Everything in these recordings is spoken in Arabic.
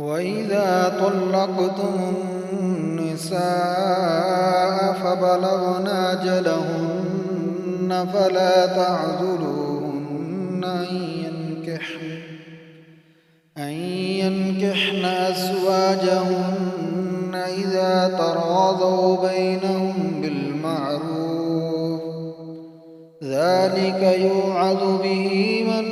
وإذا طلقتم النساء فبلغن أجلهن فلا تعذروهن أن ينكحن أزواجهن إذا تراضوا بينهم بالمعروف، ذلك يوعظ به من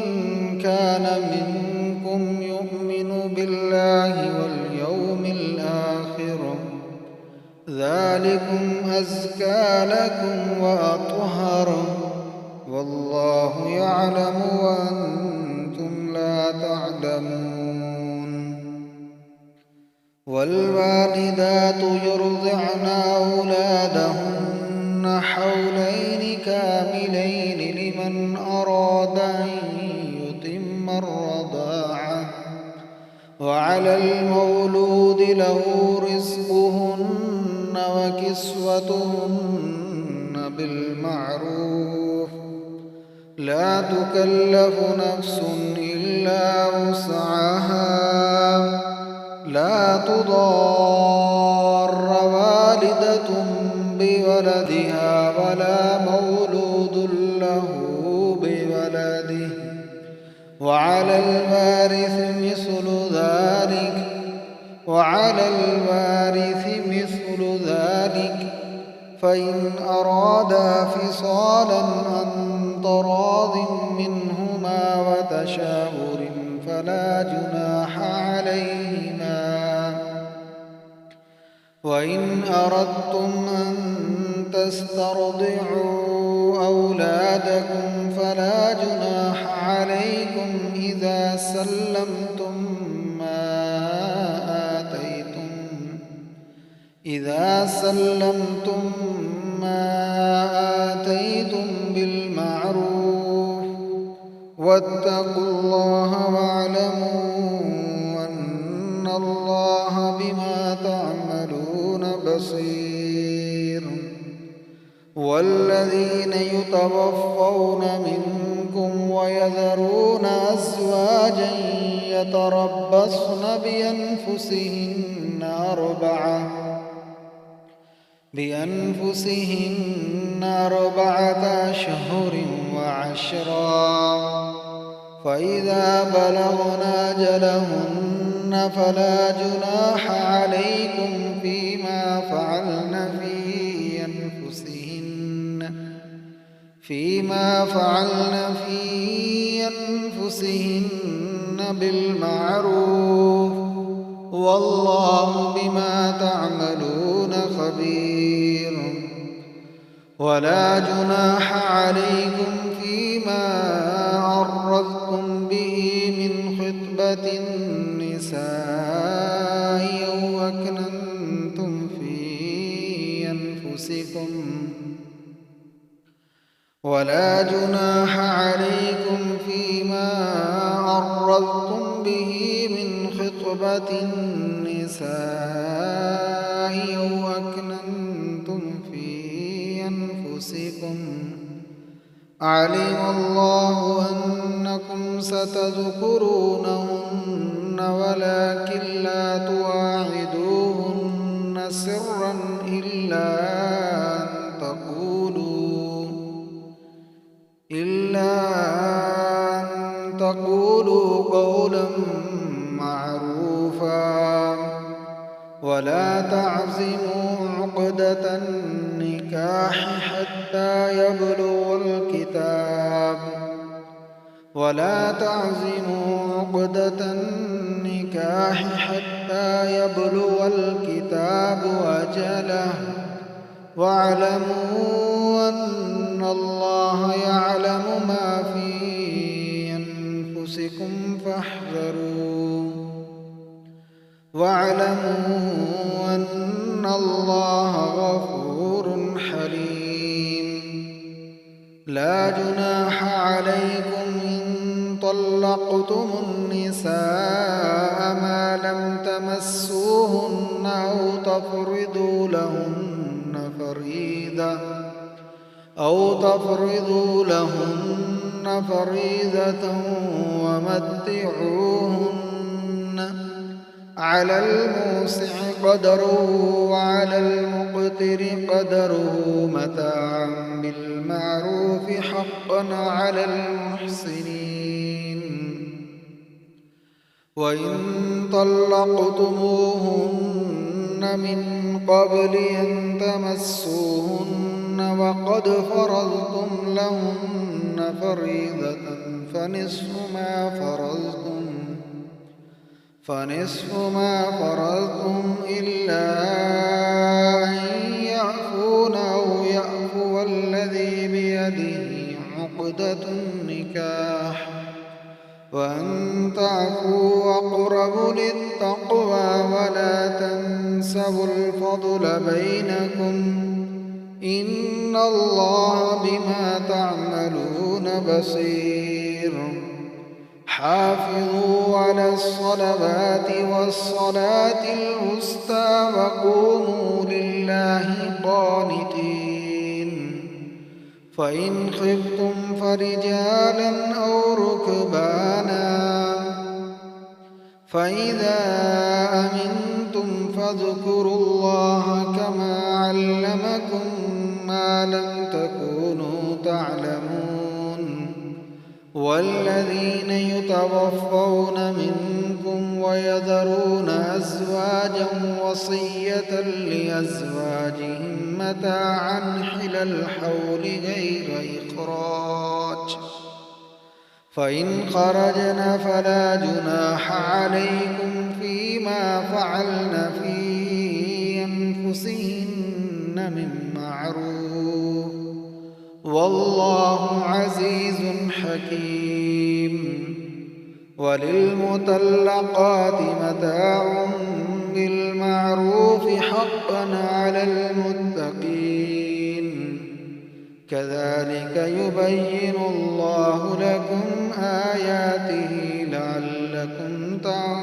كان منكم يؤمن بالله واليوم الآخر، ذلكم أزكى لكم وأطهر، والله يعلم وأنتم لا تعلمون. والوالدات يرضعن أولادهن حولين كاملين لمن أراد أن يتم الرضاعة، وعلى المولود له رزقهن وكسوتهن بالمعروف، لا تكلف نفس إلا وسعها، لا تضار والدة بولدها ولا مولود له بولده، وعلى الوارث مثل ذلك، فإن أرادا فصالا عن تراض منهما وتشاور فلا جناح عليهما. وإن أردتم أن تسترضعوا أولادكم فلا جناح عليكم إذا سلمتم ما آتيتم بالمعروف، واتقوا الله واعلموا أن الله بما تعملون بصير. والذين يتوفون منكم ويذرون أزواجا يتربصن بأنفسهن 4 أشهر وعشرا، فإذا بلغن أجلهن فلا جناح عليكم فيما فعلن في أنفسهن بالمعروف، والله بما تعملون خبير. ولا جناح عليكم فيما عرضتم به من خطبة النساء أو أكننتم في أنفسكم، ولا جناح عليكم فيما عرضتم به من خطبة النساء أو أكننتم في أنفسكم، علم الله أنكم ستذكرونهن ولكن لا تواعدوهن سرا إلا أن تقولوا قولا معروفا، ولا تعزموا عقدة النكاح حتى يبلغ الكتاب أجله، واعلموا أن الله يعلم ما في أنفسكم فاحذروه، واعلموا أن الله غفور حليم. لا جناح عليكم إن طلقتم النساء ما لم تمسوهن أو تفرضوا لهن فريضة ومتعوهن على الموسع قدره وعلى المقتر قدره متاعا بالمعروف حقا على المحسنين. وإن طلقتموهن من قبل أن تمسوهن وقد فرضتم لهن فريضة فنصف ما فرضتم إلا أن يعفون أو يعفو الذي بيده عقدة النكاح وأن تعفوا أقرب للتقوى ولا تنسوا الفضل بينكم إن الله بما تعملون بصير. حافظوا على الصلوات والصلاة الوسطى وقوموا لله قانتين. فإن خفتم فرجالا أو ركبانا فإذا أمنتم فاذكروا الله كما علمكم ما لم تكونوا تعلمون. والذين يتوفون منكم ويذرون أزواجا وصية لأزواجهم متاعا حلى الحول غير إخراج فإن خرجن فلا جناح عليكم فيما فعلن في أنفسهن من معروف والله عزيز حكيم. وللمطلقات متاع بالمعروف حقا على المتقين. كذلك يبين الله لكم آياته لعلكم تعقلون.